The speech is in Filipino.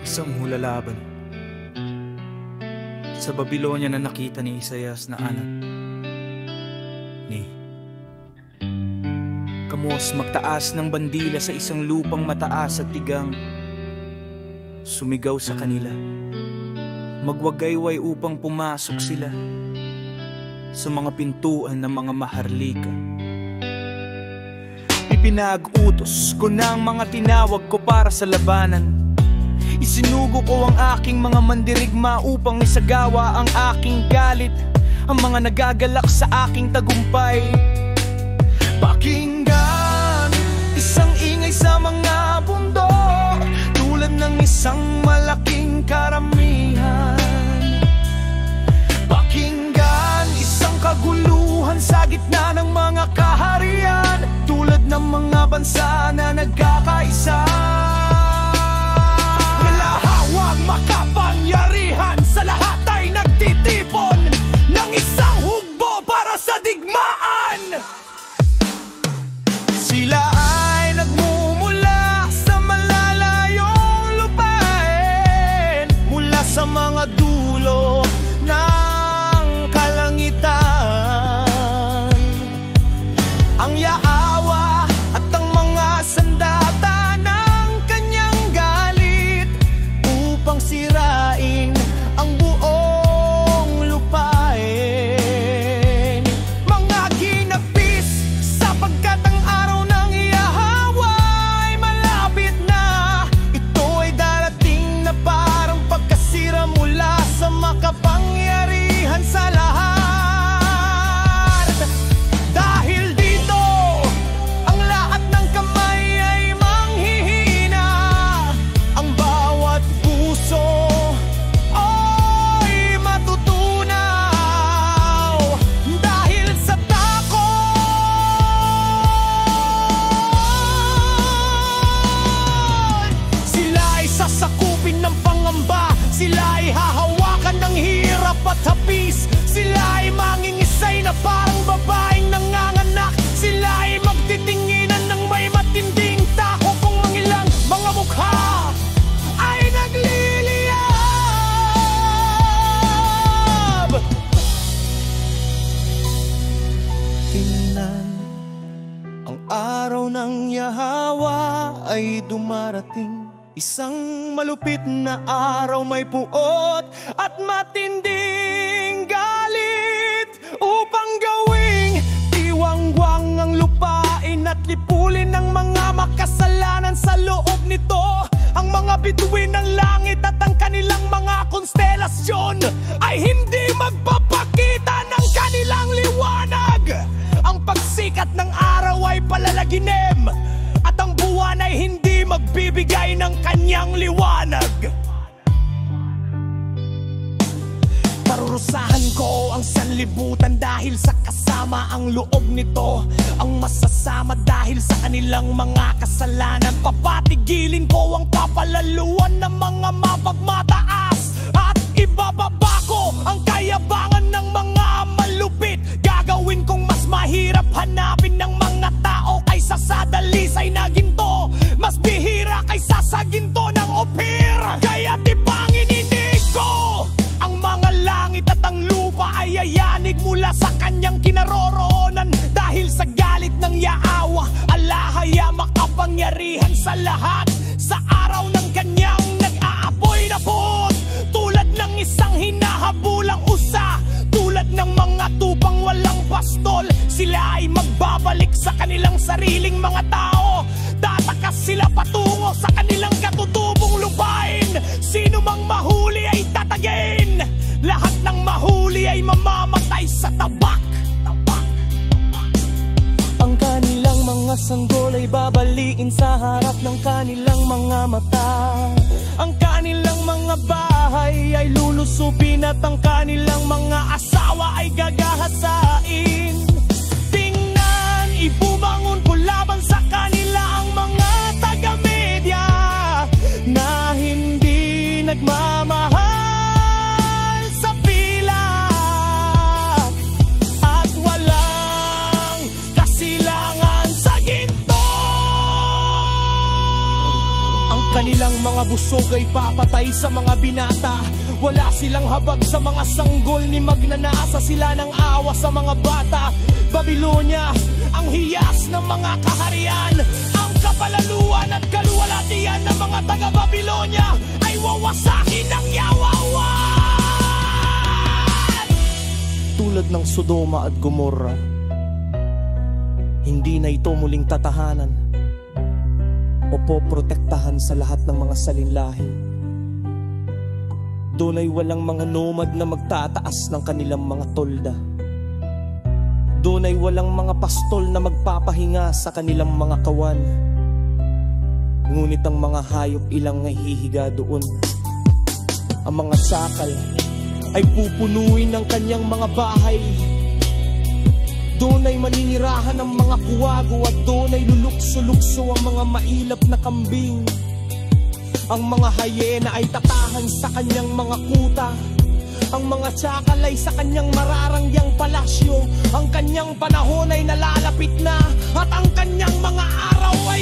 Isang hulalaban. Sa Babilonya na nakita ni Isaias na anak ni Kamos magtaas ng bandila sa isang lupang mataas at tigang. Sumigaw sa kanila, magwagayway upang pumasok sila sa mga pintuan ng mga maharlika. Ipinag-utos ko ng mga tinawag ko para sa labanan. Isinugo ko ang aking mga mandirigma upang isagawa ang aking galit, ang mga nagagalak sa aking tagumpay. Pakinggan, isang ingay sa mga bundok, tulad ng isang malaking karamihan. Pakinggan, isang kaguluhan sa gitna ng mga kaharian, tulad ng mga bansa na nagkakaisa. Nalahawang makapangyarihan sa lahat ay nagtitipon ng isang hugbo para sa digmaan. Sila ay nagmumula sa malalayong lupain, mula sa mga dulo ng kalangitan. Ang Yahweh at ang mga sandata ng kanyang galit upang sirain ang buong lupain. Mga ginapis sapagkat ang araw ng Yahweh ay malapit na. Ito ay darating na parang pagkasira mula sa makapangyarihan sa lahat. Dahil dito, ang lahat ng kamay ay manghihina, ang bawat puso ay matutunaw dahil sa takot. Sila ay sasakupin ng pangamba, sila ay hahawakan ng hirap at hapis, sila ay mangingisay na parang babaeng nanganganak, sila ay magtitinginan ng may matinding takot kung ang ilang mga mukha ay nagliliyab. Tingnan, ang araw ng Yahweh ay dumarating, isang malupit na araw, may puot at matinding galit, upang gawing tiwangwang ang lupain at lipulin ng mga makasalanan sa loob nito. Ang mga bituin ng langit at ang kanilang mga konstelasyon ay hindi magpapakita ng kanilang liwanag. Ang pagsikat ng araw ay palalaginem at ang buwan ay hindi magbibigay ng kanyang liwanag. Parurusahan ko ang sanlibutan dahil sa kasama ang loob nito, ang masasama dahil sa kanilang mga kasalanan. Papatigilin ko ang kapalaluan ng mga mapagmataas at ibababa ko ang kayabangan ng mga malupit. Gagawin kong mas mahirap hanapin ng mga tao kaysa sa dalisay na ginto, mas bihira kaysa sa ginto ng Ophir. Kaya't ipangininig ko ang mga langit at ang lupa ay yayanig mula sa kanyang kinaroroonan, dahil sa galit ng Yahweh, alahaya makapangyarihan sa lahat. Sa araw ng kanyang nag-aapoy na puot, tulad ng isang hinahabulang usa, tulad ng mga tupang walang pastol, sila ay magbabalik sa kanilang sariling mga tao. Tatakas sila patungo sa kanilang katutubong lupain. Sino mang mahuli ay tatagin, lahat ng mahuli ay mamamatay sa tabak. Ang kanilang mga sanggol ay babaliin sa harap ng kanilang mga mata. Ang kanilang mga bahay ay lulusubin at ang kanilang mga asawa ay gagahasain. Tingnan, ibubangon ko laban sa kanila ang mga taga-media na hindi nagmamahal sa pila at walang kasilangan sa ginto. Ang kanilang mga busog ay papatay sa mga binata. Wala silang habag sa mga sanggol, ni magnanasa sila ng awa sa mga bata. Babylonia, ang hiyas ng mga kaharian, ang kapalaluan at kaluwalhatian ng mga taga-Babylonia ay wawasakin ng yawawan. Tulad ng Sodoma at Gomorra, hindi na ito muling tatahanan o poprotektahan sa lahat ng mga salinlahi. Doon ay walang mga nomad na magtataas ng kanilang mga tolda. Doon ay walang mga pastol na magpapahinga sa kanilang mga kawan. Ngunit ang mga hayop ilang ay hihiga doon. Ang mga sakal ay pupunuin ng kanyang mga bahay. Doon ay maninirahan ng mga kuwago at doon ay lulukso-lukso ang mga mailap na kambing. Ang mga hyena ay tatahan sa kanyang mga kuta. Ang mga tsakal ay sa kanyang mararangyang palasyo. Ang kanyang panahon ay nalalapit na at ang kanyang mga araw ay